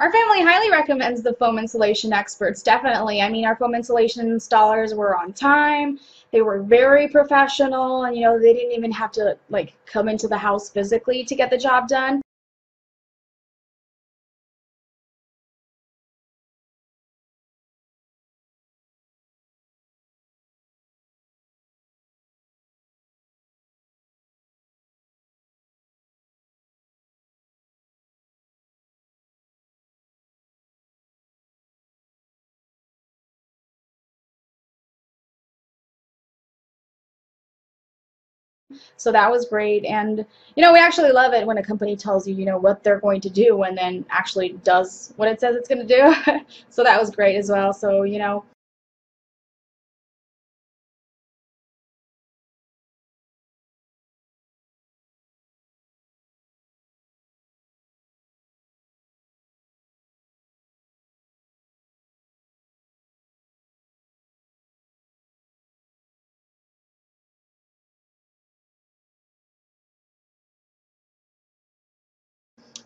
Our family highly recommends the foam insulation experts, definitely. I mean, our foam insulation installers were on time. They were very professional, and they didn't even have to like come into the house physically to get the job done. So that was great. And we actually love it when a company tells you, what they're going to do and then actually does what it says it's going to do. So that was great as well. So,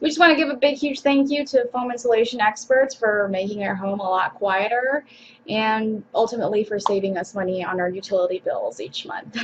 we just want to give a big, huge thank you to foam insulation experts for making our home a lot quieter and ultimately for saving us money on our utility bills each month.